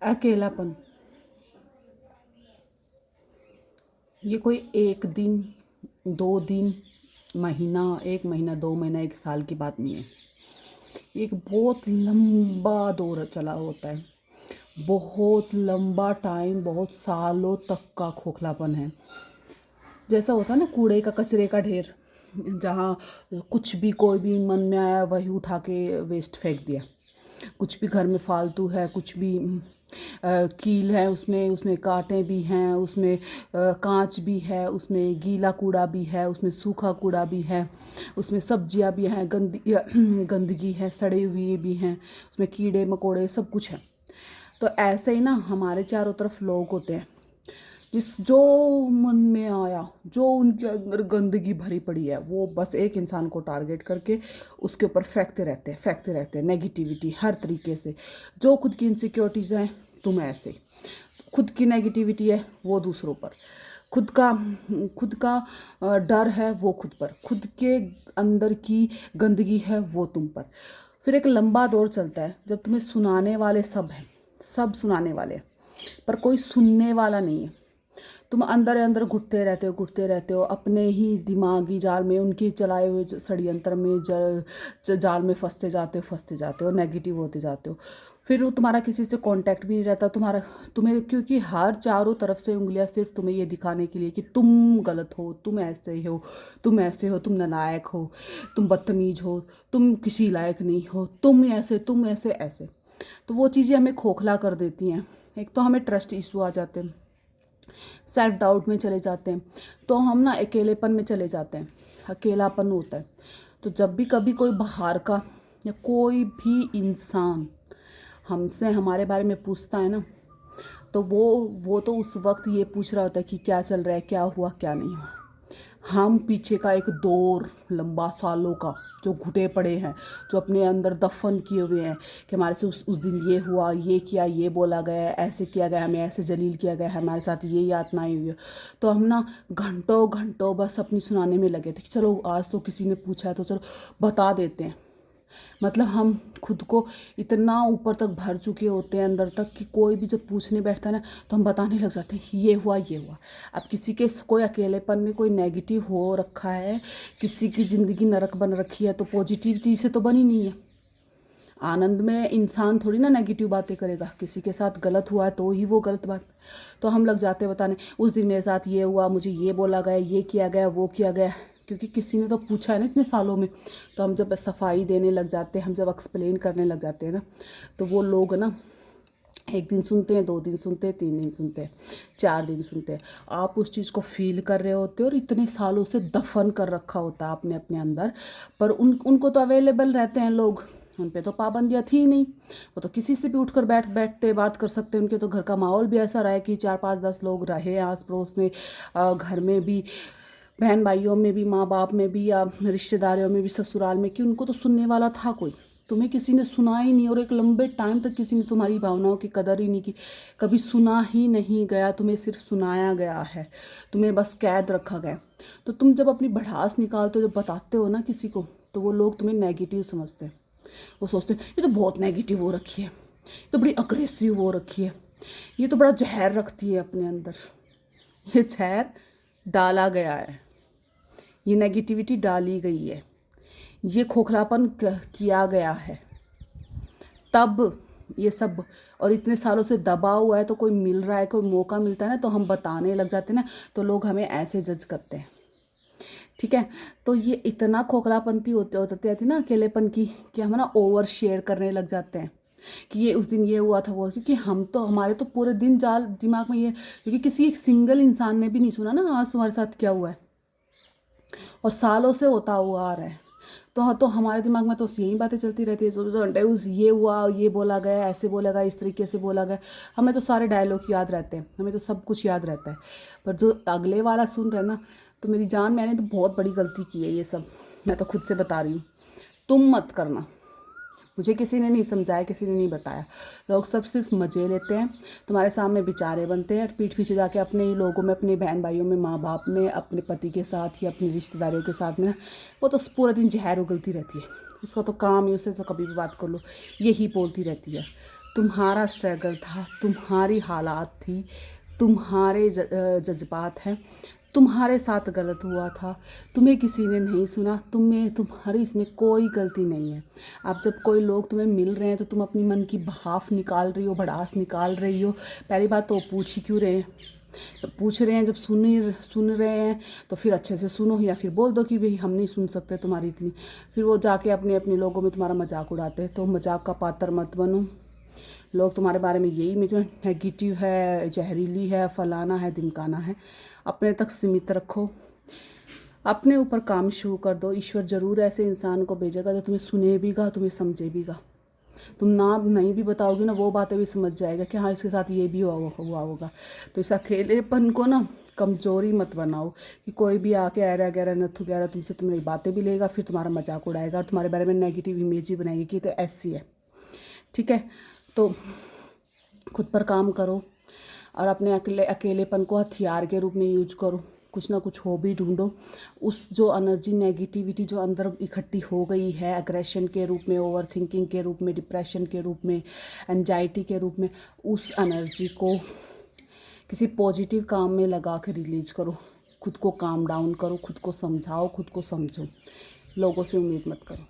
अकेलापन ये कोई एक दिन, 2 दिन, महीना, 1 महीना, 2 महीना, 1 साल की बात नहीं है। ये एक बहुत लंबा दौर चला होता है। बहुत लंबा टाइम, बहुत सालों तक का खोखलापन है। जैसा होता है ना कूड़े का, कचरे का ढेर, जहाँ कुछ भी कोई भी मन में आया वही उठा के वेस्ट फेंक दिया। कुछ भी घर में फालतू है, कुछ भी कील है, उसमें उसमें कांटे भी हैं, उसमें कांच भी है, उसमें गीला कूड़ा भी है, उसमें सूखा कूड़ा भी है, उसमें सब्जियां भी हैं, गंदगी है, सड़े हुए भी हैं, उसमें कीड़े मकोड़े सब कुछ है। तो ऐसे ही ना हमारे चारों तरफ लोग होते हैं, जो मन में आया, जो उनके अंदर गंदगी भरी पड़ी है, वो बस एक इंसान को टारगेट करके उसके ऊपर फेंकते रहते हैं नेगेटिविटी हर तरीके से। जो खुद की इनसिक्योरिटीज़ हैं, तुम ऐसे, खुद की नेगेटिविटी है वो दूसरों पर, खुद का डर है वो खुद पर, खुद के अंदर की गंदगी है वो तुम पर। फिर एक लंबा दौर चलता है जब तुम्हें सुनाने वाले सब हैं, सब सुनाने वाले हैं, पर कोई सुनने वाला नहीं है। तुम अंदर अंदर घुटते रहते हो अपने ही दिमागी जाल में, उनके चलाए हुए षड्यंत्र में, जाल में फंसते जाते हो, नेगेटिव होते जाते हो। फिर वो तुम्हारा किसी से कांटेक्ट भी नहीं रहता तुम्हें, क्योंकि हर चारों तरफ से उंगलियां सिर्फ तुम्हें ये दिखाने के लिए कि तुम गलत हो, तुम ऐसे हो, तुम ऐसे हो, तुम नालायक हो, तुम बदतमीज हो, तुम किसी लायक नहीं हो, तुम ऐसे ऐसे। तो वो चीज़ें हमें खोखला कर देती हैं। एक तो हमें ट्रस्ट इशू आ जाते हैं, सेल्फ डाउट में चले जाते हैं, तो हम ना अकेलेपन में चले जाते हैं, अकेलापन होता है। तो जब भी कभी कोई बाहर का या कोई भी इंसान हमसे हमारे बारे में पूछता है ना, तो वो तो उस वक्त ये पूछ रहा होता है कि क्या चल रहा है, क्या हुआ, क्या नहीं हुआ। हम पीछे का एक दौर लंबा सालों का जो घुटे पड़े हैं, जो अपने अंदर दफन किए हुए हैं कि हमारे से उस दिन ये हुआ, ये किया, ये बोला गया, ऐसे किया गया, हमें ऐसे जलील किया गया, हमारे साथ ये यातनाएं हुई है। तो हम ना घंटों घंटों बस अपनी सुनाने में लगे थे कि चलो आज तो किसी ने पूछा है तो चलो बता देते हैं। मतलब हम खुद को इतना ऊपर तक भर चुके होते हैं अंदर तक कि कोई भी जब पूछने बैठता है ना तो हम बताने लग जाते हैं ये हुआ, ये हुआ। अब किसी के कोई अकेलेपन में कोई नेगेटिव हो रखा है, किसी की ज़िंदगी नरक बन रखी है, तो पॉजिटिविटी से तो बनी नहीं है। आनंद में इंसान थोड़ी ना नेगेटिव बातें करेगा, किसी के साथ गलत हुआ है तो ही वो गलत बात। तो हम लग जाते हैं बताने, उस दिन मेरे साथ ये हुआ, मुझे ये बोला गया, ये किया गया, वो किया गया, क्योंकि किसी ने तो पूछा है ना इतने सालों में। तो हम जब सफाई देने लग जाते हैं, हम जब एक्सप्लेन करने लग जाते हैं ना, तो वो लोग ना 1 दिन सुनते हैं, 2 दिन सुनते हैं, 3 दिन सुनते हैं, 4 दिन सुनते हैं। आप उस चीज़ को फील कर रहे होते हो और इतने सालों से दफन कर रखा होता है आपने अपने अंदर, पर उनको तो अवेलेबल रहते हैं लोग, उन पे तो पाबंदियाँ थी नहीं। वो तो किसी से भी उठकर बैठते बात कर सकते हैं। उनके तो घर का माहौल भी ऐसा रहा है कि 4 5 10 लोग रहे आस पड़ोस में, घर में भी, बहन भाइयों में भी, माँ बाप में भी, या रिश्तेदारों में भी, ससुराल में, कि उनको तो सुनने वाला था कोई। तुम्हें किसी ने सुना ही नहीं, और एक लंबे टाइम तक किसी ने तुम्हारी भावनाओं की कदर ही नहीं की, कभी सुना ही नहीं गया, तुम्हें सिर्फ सुनाया गया है, तुम्हें बस कैद रखा गया। तो तुम जब अपनी भड़ास निकालते हो, जब बताते हो ना किसी को, तो वो लोग तुम्हें नेगेटिव समझते हैं। वो सोचते हैं ये तो बहुत नेगेटिव हो रखी है, ये तो बड़ी अग्रेसिव हो रखी है, ये तो बड़ा जहर रखती है अपने अंदर। ये जहर डाला गया है, ये नेगेटिविटी डाली गई है, ये खोखलापन किया गया है, तब ये सब। और इतने सालों से दबा हुआ है, तो कोई मिल रहा है, कोई मौका मिलता है ना, तो हम बताने लग जाते हैं ना, तो लोग हमें ऐसे जज करते हैं। ठीक है, तो ये इतना खोखलापंती होते होते रहती ना अकेलेपन की, कि हम ना ओवर शेयर करने लग जाते हैं कि ये उस दिन ये हुआ था वो, क्योंकि हमारे तो पूरे दिन जाल दिमाग में ये, क्योंकि किसी एक सिंगल इंसान ने भी नहीं सुना ना आज तुम्हारे साथ क्या हुआ है, और सालों से होता हुआ आ रहा है। तो हमारे दिमाग में तो यही बातें चलती रहती है 24 घंटे, उस ये हुआ, ये बोला गया, ऐसे बोला गया, इस तरीके से बोला गया। हमें तो सारे डायलॉग याद रहते हैं, हमें तो सब कुछ याद रहता है, पर जो अगले वाला सुन रहे हैं ना, तो मेरी जान, मैंने तो बहुत बड़ी गलती की है ये सब, मैं तो खुद से बता रही हूँ। तुम मत करना, मुझे किसी ने नहीं समझाया, किसी ने नहीं बताया। लोग सब सिर्फ मज़े लेते हैं, तुम्हारे सामने बेचारे बनते हैं, पीठ पीछे जाके अपने ही लोगों में, अपने बहन भाइयों में, माँ बाप में, अपने पति के साथ या अपनी रिश्तेदारियों के साथ में ना, वो तो पूरा दिन जहर उगलती रहती है। उसका तो काम ही, उससे तो कभी भी बात कर लो यही बोलती रहती है। तुम्हारा स्ट्रगल था, तुम्हारी हालात थी, तुम्हारे जज्बात हैं, तुम्हारे साथ गलत हुआ था, तुम्हें किसी ने नहीं सुना, तुम्हारी इसमें कोई गलती नहीं है। अब जब कोई लोग तुम्हें मिल रहे हैं तो तुम अपनी मन की भाफ निकाल रही हो, भड़ास निकाल रही हो। पहली बात तो पूछ ही क्यों रहे हैं? तो पूछ रहे हैं जब सुन रहे हैं तो फिर अच्छे से सुनो, या फिर बोल दो कि भाई हम नहीं सुन सकते तुम्हारी इतनी। फिर वो जाके अपने अपने लोगों में तुम्हारा मजाक उड़ाते हैं, तो मजाक का पात्र मत बनो। लोग तुम्हारे बारे में यही में जो नेगेटिव है, जहरीली है, फलाना है, ढिमकाना है, अपने तक सीमित रखो। अपने ऊपर काम शुरू कर दो। ईश्वर ज़रूर ऐसे इंसान को भेजेगा जो तुम्हें सुने भीगा, तुम्हें समझे भीगा। तुम ना नहीं भी बताओगे ना, वो बातें भी समझ जाएगा कि हाँ इसके साथ ये भी हुआ होगा। तो इस अकेलेपन को ना कमज़ोरी मत बनाओ कि कोई भी आके ऐरा गैरा नथु गैरा तुमसे तुम्हारी बातें भी लेगा, फिर तुम्हारा मजाक उड़ाएगा और तुम्हारे बारे में नेगेटिव इमेज भी बनाएगी कि तो ऐसी है। ठीक है, तो खुद पर काम करो और अपने अकेलेपन को हथियार के रूप में यूज करो। कुछ ना कुछ हॉबी ढूंढो। उस जो एनर्जी, नेगेटिविटी जो अंदर इकट्ठी हो गई है, एग्रेशन के रूप में, ओवर थिंकिंग के रूप में, डिप्रेशन के रूप में, एंजाइटी के रूप में, उस एनर्जी को किसी पॉजिटिव काम में लगा कर रिलीज करो। खुद को काम डाउन करो, खुद को समझाओ, खुद को समझो। लोगों से उम्मीद मत करो।